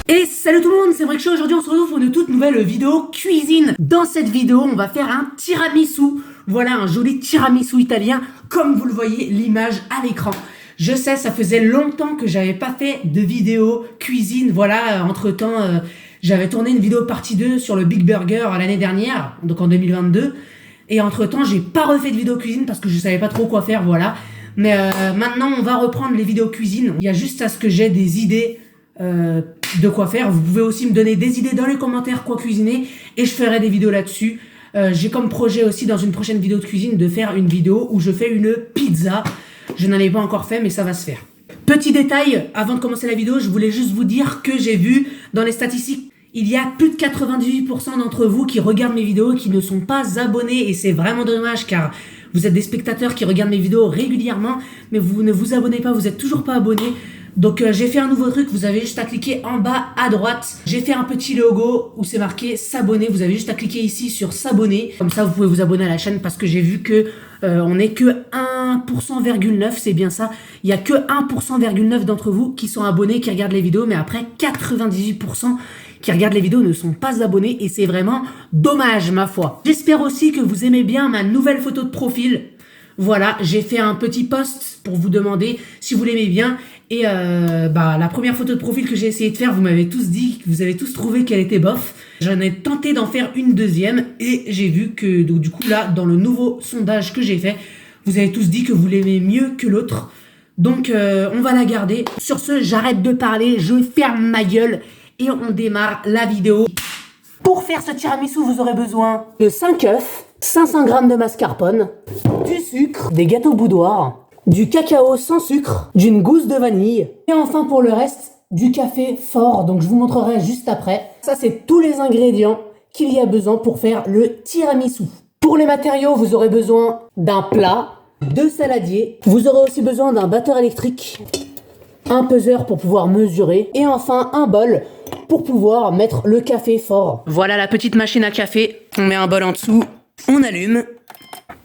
Et salut tout le monde, c'est Brickcho. Aujourd'hui on se retrouve pour une toute nouvelle vidéo cuisine. Dans cette vidéo on va faire un tiramisu. Voilà, un joli tiramisu italien, comme vous le voyez l'image à l'écran. Je sais, ça faisait longtemps que j'avais pas fait de vidéo cuisine. Voilà, entre temps j'avais tourné une vidéo partie 2 sur le Big Burger l'année dernière, donc en 2022. Et entre temps j'ai pas refait de vidéo cuisine parce que je savais pas trop quoi faire, voilà. Mais maintenant on va reprendre les vidéos cuisine. Il y a juste à ce que j'ai des idées de quoi faire. Vous pouvez aussi me donner des idées dans les commentaires quoi cuisiner et je ferai des vidéos là-dessus. J'ai comme projet aussi dans une prochaine vidéo de cuisine de faire une vidéo où je fais une pizza. Je n'en ai pas encore fait mais ça va se faire. Petit détail, avant de commencer la vidéo, je voulais juste vous dire que j'ai vu dans les statistiques, il y a plus de 98% d'entre vous qui regardent mes vidéos qui ne sont pas abonnés et c'est vraiment dommage car vous êtes des spectateurs qui regardent mes vidéos régulièrement mais vous ne vous abonnez pas, vous êtes toujours pas abonnés. Donc j'ai fait un nouveau truc, vous avez juste à cliquer en bas à droite. J'ai fait un petit logo où c'est marqué s'abonner. Vous avez juste à cliquer ici sur s'abonner. Comme ça vous pouvez vous abonner à la chaîne parce que j'ai vu que on n'est que 1,9%, c'est bien ça. Il y a que 1,9% d'entre vous qui sont abonnés, qui regardent les vidéos, mais après 98% qui regardent les vidéos ne sont pas abonnés et c'est vraiment dommage ma foi. J'espère aussi que vous aimez bien ma nouvelle photo de profil. Voilà, j'ai fait un petit post pour vous demander si vous l'aimez bien. Et la première photo de profil que j'ai essayé de faire, vous m'avez tous dit, vous avez tous trouvé qu'elle était bof. J'en ai tenté d'en faire une deuxième et j'ai vu que donc, du coup là, dans le nouveau sondage que j'ai fait, vous avez tous dit que vous l'aimez mieux que l'autre. Donc on va la garder. Sur ce, j'arrête de parler, je ferme ma gueule et on démarre la vidéo. Pour faire ce tiramisu, vous aurez besoin de 5 œufs, 500 g de mascarpone, du sucre, des gâteaux boudoir, du cacao sans sucre, d'une gousse de vanille, et enfin pour le reste, du café fort, donc je vous montrerai juste après. Ça c'est tous les ingrédients qu'il y a besoin pour faire le tiramisu. Pour les matériaux, vous aurez besoin d'un plat, 2 saladiers, vous aurez aussi besoin d'un batteur électrique, un peseur pour pouvoir mesurer, et enfin un bol pour pouvoir mettre le café fort. Voilà la petite machine à café, on met un bol en dessous, on allume,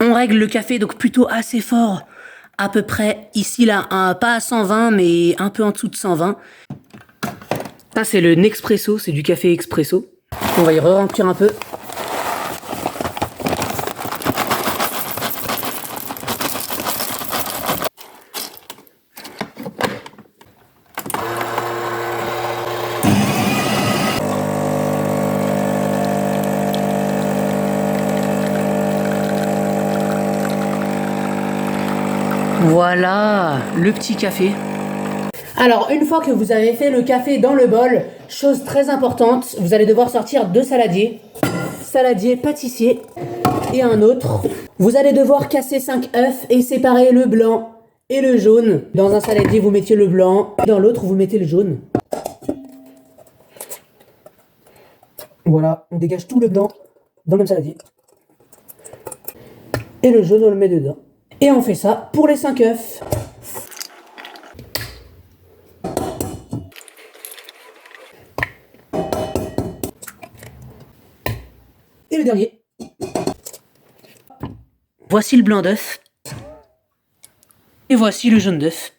on règle le café donc plutôt assez fort, à peu près ici là, pas à 120 mais un peu en dessous de 120. Ça c'est le Nespresso, c'est du café expresso. On va y re-remplir un peu. Voilà, le petit café. Alors, une fois que vous avez fait le café dans le bol, chose très importante, vous allez devoir sortir 2 saladiers. Saladier pâtissier et un autre. Vous allez devoir casser 5 œufs et séparer le blanc et le jaune. Dans un saladier, vous mettiez le blanc, dans l'autre, vous mettez le jaune. Voilà, on dégage tout le blanc dans le même saladier. Et le jaune, on le met dedans. Et on fait ça pour les 5 œufs. Et le dernier. Voici le blanc d'œuf. Et voici le jaune d'œuf.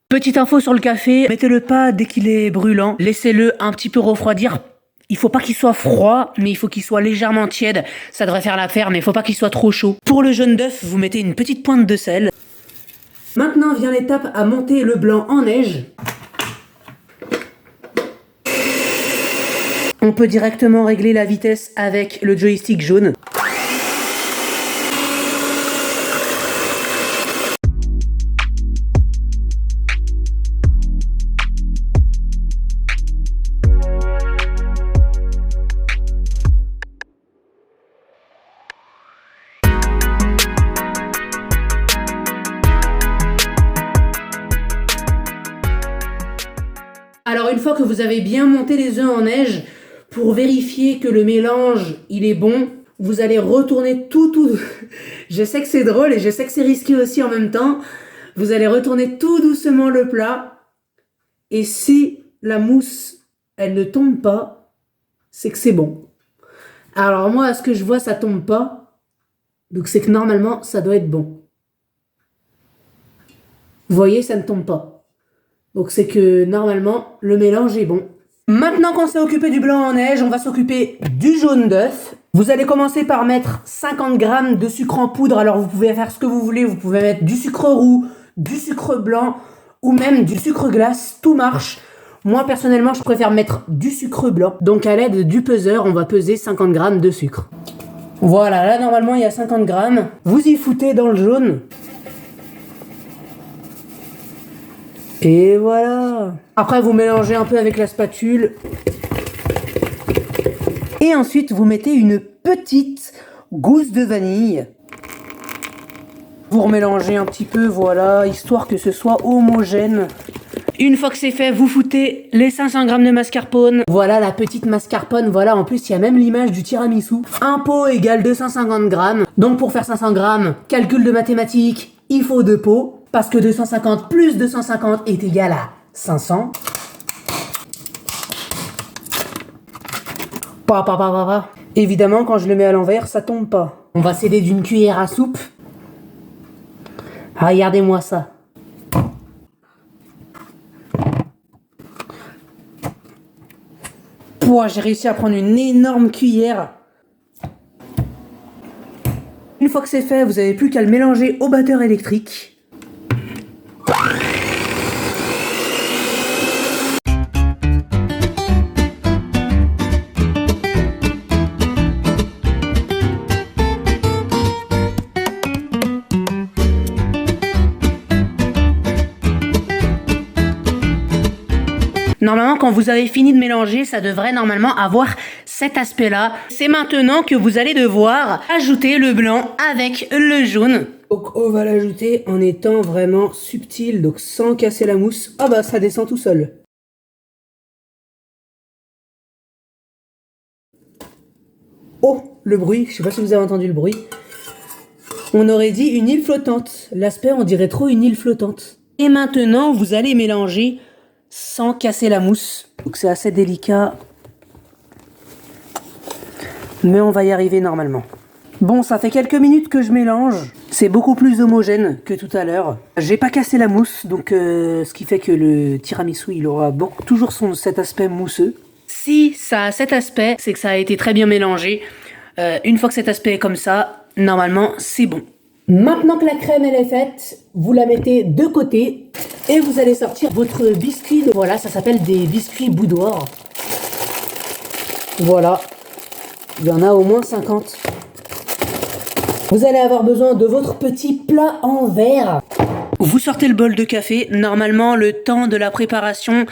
Petite info sur le café, mettez-le pas dès qu'il est brûlant. Laissez-le un petit peu refroidir. Il faut pas qu'il soit froid, mais il faut qu'il soit légèrement tiède. Ça devrait faire l'affaire, mais il faut pas qu'il soit trop chaud. Pour le jaune d'œuf, vous mettez une petite pointe de sel. Maintenant vient l'étape à monter le blanc en neige. On peut directement régler la vitesse avec le joystick jaune. Alors une fois que vous avez bien monté les œufs en neige, pour vérifier que le mélange il est bon, vous allez retourner tout. Je sais que c'est drôle et je sais que c'est risqué aussi en même temps. Vous allez retourner tout doucement le plat. Et si la mousse, elle ne tombe pas, c'est que c'est bon. Alors moi, à ce que je vois, ça tombe pas. Donc c'est que normalement, ça doit être bon. Vous voyez, ça ne tombe pas. Donc c'est que normalement, le mélange est bon. Maintenant qu'on s'est occupé du blanc en neige, on va s'occuper du jaune d'œuf. Vous allez commencer par mettre 50 grammes de sucre en poudre. Alors vous pouvez faire ce que vous voulez, vous pouvez mettre du sucre roux, du sucre blanc ou même du sucre glace, tout marche. Moi personnellement je préfère mettre du sucre blanc. Donc à l'aide du peseur, on va peser 50 grammes de sucre. Voilà, là normalement il y a 50 grammes. Vous y foutez dans le jaune. Et voilà. Après vous mélangez un peu avec la spatule. Et ensuite vous mettez une petite gousse de vanille. Vous remélangez un petit peu, voilà, histoire que ce soit homogène. Une fois que c'est fait, vous foutez les 500 grammes de mascarpone. Voilà la petite mascarpone, voilà, en plus il y a même l'image du tiramisu. Un pot égale 250 grammes. Donc pour faire 500 grammes, calcul de mathématiques, il faut 2 pots. Parce que 250 plus 250 est égal à 500. Évidemment, quand je le mets à l'envers, ça tombe pas. On va s'aider d'une cuillère à soupe. Ah, regardez-moi ça. Pouah, j'ai réussi à prendre une énorme cuillère. Une fois que c'est fait, vous n'avez plus qu'à le mélanger au batteur électrique. Normalement, quand vous avez fini de mélanger, ça devrait normalement avoir cet aspect-là. C'est maintenant que vous allez devoir ajouter le blanc avec le jaune. Donc on va l'ajouter en étant vraiment subtil, donc sans casser la mousse. Ah bah ça descend tout seul. Oh, le bruit, je sais pas si vous avez entendu le bruit. On aurait dit une île flottante. L'aspect, on dirait trop une île flottante. Et maintenant, vous allez mélanger sans casser la mousse. Donc c'est assez délicat. Mais on va y arriver normalement. Bon, ça fait quelques minutes que je mélange. C'est beaucoup plus homogène que tout à l'heure. J'ai pas cassé la mousse, donc ce qui fait que le tiramisu, il aura toujours cet aspect mousseux. Si ça a cet aspect, c'est que ça a été très bien mélangé. Une fois que cet aspect est comme ça, normalement, c'est bon. Maintenant que la crème elle est faite, vous la mettez de côté et vous allez sortir votre biscuit. Voilà, ça s'appelle des biscuits boudoir. Voilà, il y en a au moins 50. Vous allez avoir besoin de votre petit plat en verre. Vous sortez le bol de café. Normalement, le temps de la préparation,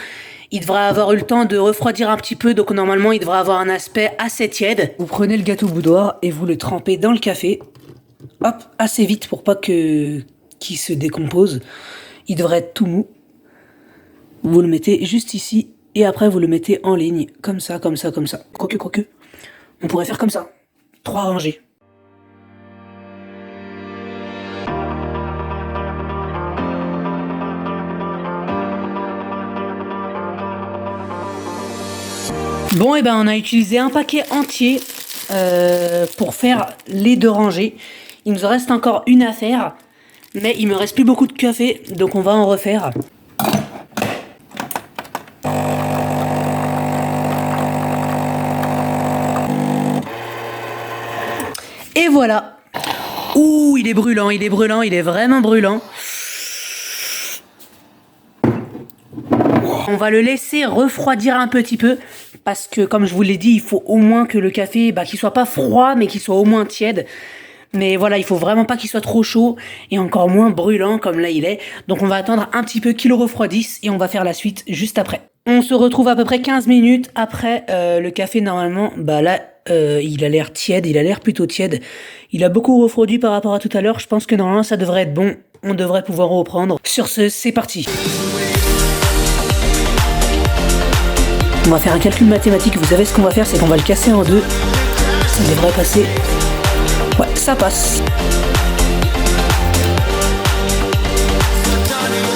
il devrait avoir eu le temps de refroidir un petit peu. Donc normalement, il devrait avoir un aspect assez tiède. Vous prenez le gâteau boudoir et vous le trempez dans le café. Hop, assez vite pour pas qu'il se décompose. Il devrait être tout mou. Vous le mettez juste ici et après vous le mettez en ligne. Comme ça, comme ça, comme ça. Quoique. On pourrait faire comme ça. 3 rangées. Bon, et ben on a utilisé un paquet entier pour faire les 2 rangées. Il nous reste encore une à faire, mais il me reste plus beaucoup de café, donc on va en refaire. Et voilà. Ouh, il est brûlant, il est vraiment brûlant. On va le laisser refroidir un petit peu, parce que comme je vous l'ai dit, il faut au moins que le café, qu'il soit pas froid, mais qu'il soit au moins tiède. Mais voilà, il faut vraiment pas qu'il soit trop chaud et encore moins brûlant comme là il est. Donc on va attendre un petit peu qu'il refroidisse et on va faire la suite juste après. On se retrouve à peu près 15 minutes après le café. Normalement, là, il a l'air tiède, il a l'air plutôt tiède. Il a beaucoup refroidi par rapport à tout à l'heure. Je pense que normalement ça devrait être bon. On devrait pouvoir reprendre. Sur ce, c'est parti. On va faire un calcul mathématique. Vous savez ce qu'on va faire, c'est qu'on va le casser en 2. Ça devrait passer. Ouais, ça passe.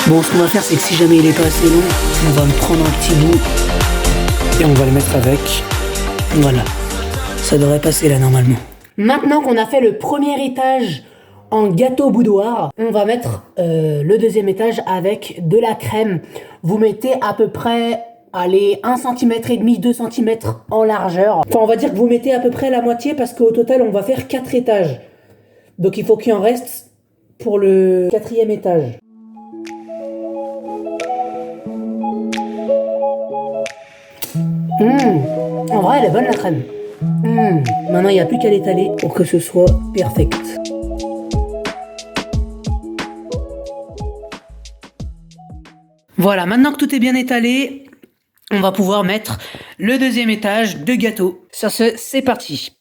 Bon, ce qu'on va faire, c'est que si jamais il est pas assez long, on va me prendre un petit bout et on va le mettre avec. Voilà. Ça devrait passer là, normalement. Maintenant qu'on a fait le premier étage en gâteau boudoir, on va mettre le deuxième étage avec de la crème. Vous mettez à peu près allez, 1,5 cm, 2 cm en largeur. Enfin, on va dire que vous mettez à peu près la moitié parce qu'au total, on va faire 4 étages. Donc il faut qu'il en reste pour le 4e étage. En vrai, elle est bonne la crème. Maintenant, il n'y a plus qu'à l'étaler pour que ce soit perfect. Voilà, maintenant que tout est bien étalé, on va pouvoir mettre le 2e étage de gâteau. Sur ce, c'est parti.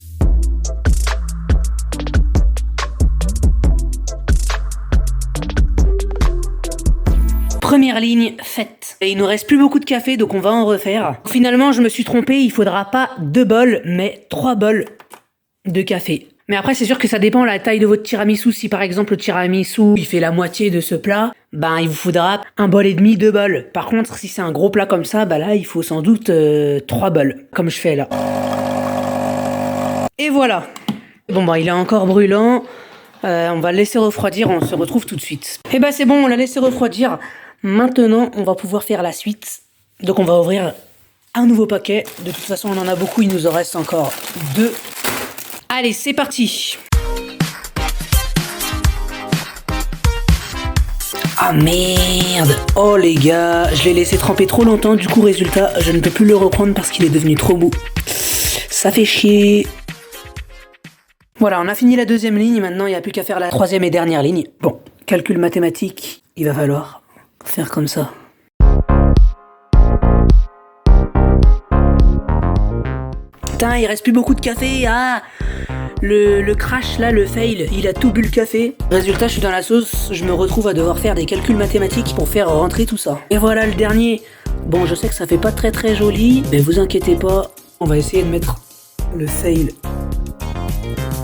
Première ligne faite. Et il nous reste plus beaucoup de café, donc on va en refaire. Finalement, je me suis trompé, il faudra pas 2 bols, mais 3 bols de café. Mais après, c'est sûr que ça dépend de la taille de votre tiramisu. Si par exemple le tiramisu, il fait la moitié de ce plat, ben il vous faudra 1,5 bol, 2 bols. Par contre, si c'est un gros plat comme ça, ben là, il faut sans doute 3 bols, comme je fais là. Et voilà. Bon, ben il est encore brûlant. On va le laisser refroidir, on se retrouve tout de suite. Et ben c'est bon, on l'a laissé refroidir. Maintenant, on va pouvoir faire la suite. Donc on va ouvrir un nouveau paquet. De toute façon, on en a beaucoup, il nous en reste encore 2. Allez, c'est parti. Ah merde. Oh les gars, je l'ai laissé tremper trop longtemps. Du coup, résultat, je ne peux plus le reprendre parce qu'il est devenu trop mou. Ça fait chier. Voilà, on a fini la 2e ligne. Maintenant, il n'y a plus qu'à faire la 3e et dernière ligne. Bon, calcul mathématique, il va falloir faire comme ça. Putain, il reste plus beaucoup de café. Ah, le crash là, le fail, il a tout bu le café. Résultat, je suis dans la sauce, je me retrouve à devoir faire des calculs mathématiques pour faire rentrer tout ça. Et voilà le dernier. Bon, je sais que ça fait pas très joli, mais vous inquiétez pas, on va essayer de mettre le fail.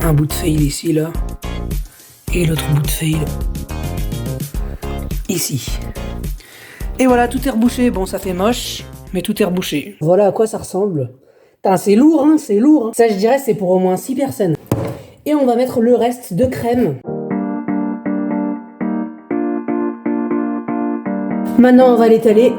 Un bout de fail ici, là. Et l'autre bout de fail ici. Et voilà, tout est rebouché. Bon, ça fait moche, mais tout est rebouché. Voilà à quoi ça ressemble. Putain, c'est lourd, hein, c'est lourd. Hein. Ça, je dirais, c'est pour au moins 6 personnes. Et on va mettre le reste de crème. Maintenant, on va l'étaler.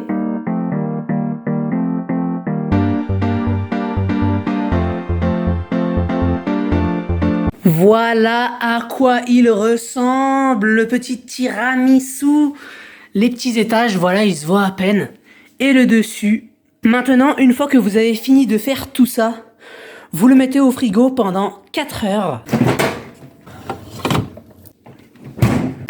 Voilà à quoi il ressemble, le petit tiramisu. Les petits étages, voilà, ils se voient à peine. Et le dessus. Maintenant, une fois que vous avez fini de faire tout ça, vous le mettez au frigo pendant 4 heures.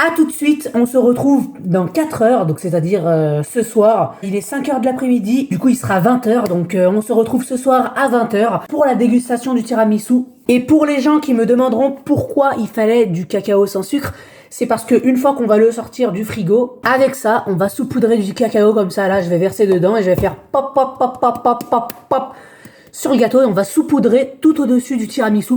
A tout de suite, on se retrouve dans 4 heures, donc c'est-à-dire ce soir. Il est 5 heures de l'après-midi, du coup il sera 20 heures, donc on se retrouve ce soir à 20 heures pour la dégustation du tiramisu. Et pour les gens qui me demanderont pourquoi il fallait du cacao sans sucre, c'est parce qu'une fois qu'on va le sortir du frigo, avec ça, on va saupoudrer du cacao comme ça. Là, je vais verser dedans et je vais faire pop, pop, pop, pop, pop, pop, pop sur le gâteau. Et on va saupoudrer tout au-dessus du tiramisu,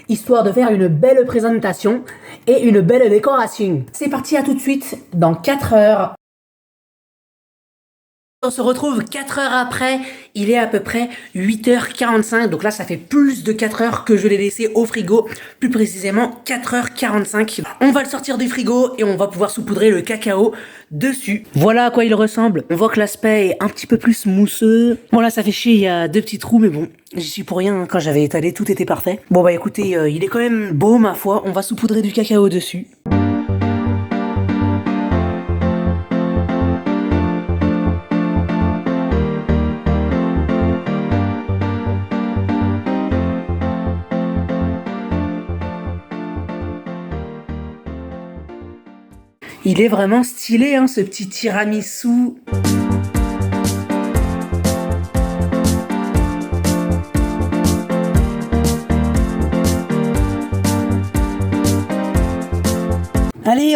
histoire de faire une belle présentation et une belle décoration. C'est parti, à tout de suite, dans 4 heures. On se retrouve 4 heures après, il est à peu près 8h45, donc là ça fait plus de 4 heures que je l'ai laissé au frigo, plus précisément 4h45. On va le sortir du frigo et on va pouvoir saupoudrer le cacao dessus. Voilà à quoi il ressemble. On voit que l'aspect est un petit peu plus mousseux. Bon là ça fait chier, il y a 2 petits trous, mais bon, j'y suis pour rien, quand j'avais étalé tout était parfait. Bon bah écoutez, il est quand même beau ma foi, on va saupoudrer du cacao dessus. Il est vraiment stylé, hein, ce petit tiramisu. Allez,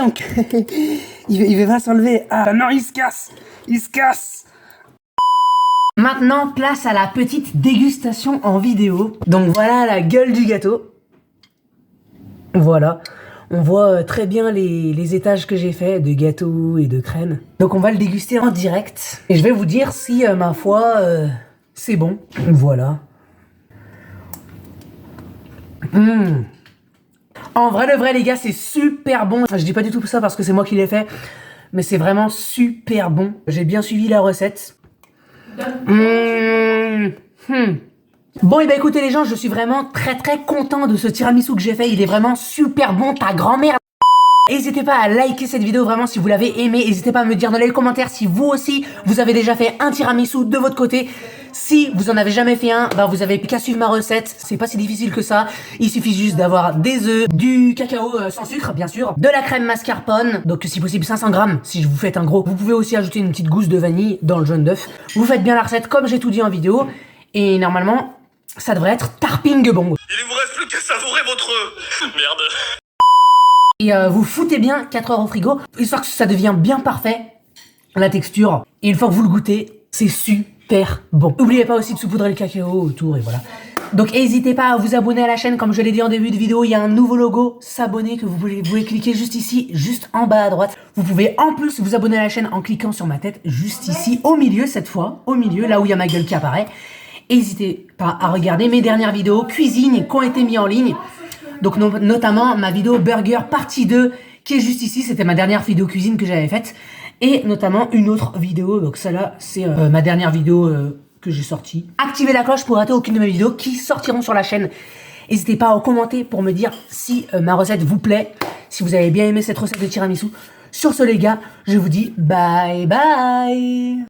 il va s'enlever. Ah non, il se casse. Il se casse. Maintenant, place à la petite dégustation en vidéo. Donc voilà la gueule du gâteau. Voilà. On voit très bien les étages que j'ai fait de gâteau et de crème. Donc on va le déguster en direct. Et je vais vous dire si, ma foi, c'est bon. Voilà. En vrai, le vrai, les gars, c'est super bon. Enfin, je dis pas du tout ça parce que c'est moi qui l'ai fait. Mais c'est vraiment super bon. J'ai bien suivi la recette. Bon, et bah écoutez les gens, je suis vraiment très content de ce tiramisu que j'ai fait. Il est vraiment super bon, ta grand-mère. N'hésitez pas à liker cette vidéo vraiment si vous l'avez aimé. N'hésitez pas à me dire dans les commentaires si vous aussi vous avez déjà fait un tiramisu de votre côté. Si vous en avez jamais fait un, bah vous avez qu'à suivre ma recette. C'est pas si difficile que ça. Il suffit juste d'avoir des œufs, du cacao sans sucre bien sûr, de la crème mascarpone, donc si possible 500 grammes si vous faites un gros. Vous pouvez aussi ajouter une petite gousse de vanille dans le jaune d'œuf. Vous faites bien la recette comme j'ai tout dit en vidéo et normalement ça devrait être tarping bon. Il ne vous reste plus qu'à savourer votre... Merde. Et vous foutez bien 4 heures au frigo, histoire que ça devient bien parfait, la texture. Et une fois que vous le goûtez, c'est super bon. N'oubliez pas aussi de saupoudrer le cacao autour et voilà. Donc n'hésitez pas à vous abonner à la chaîne, comme je l'ai dit en début de vidéo, il y a un nouveau logo, s'abonner, que vous pouvez cliquer juste ici, juste en bas à droite. Vous pouvez en plus vous abonner à la chaîne en cliquant sur ma tête, juste ici, au milieu cette fois, au milieu, là où il y a ma gueule qui apparaît. N'hésitez pas à regarder mes dernières vidéos cuisine qui ont été mises en ligne. Donc notamment ma vidéo burger partie 2 qui est juste ici, c'était ma dernière vidéo cuisine que j'avais faite. Et notamment une autre vidéo, donc celle-là c'est ma dernière vidéo que j'ai sortie. Activez la cloche pour rater aucune de mes vidéos qui sortiront sur la chaîne. N'hésitez pas à commenter pour me dire si ma recette vous plaît, si vous avez bien aimé cette recette de tiramisu. Sur ce les gars, je vous dis bye bye.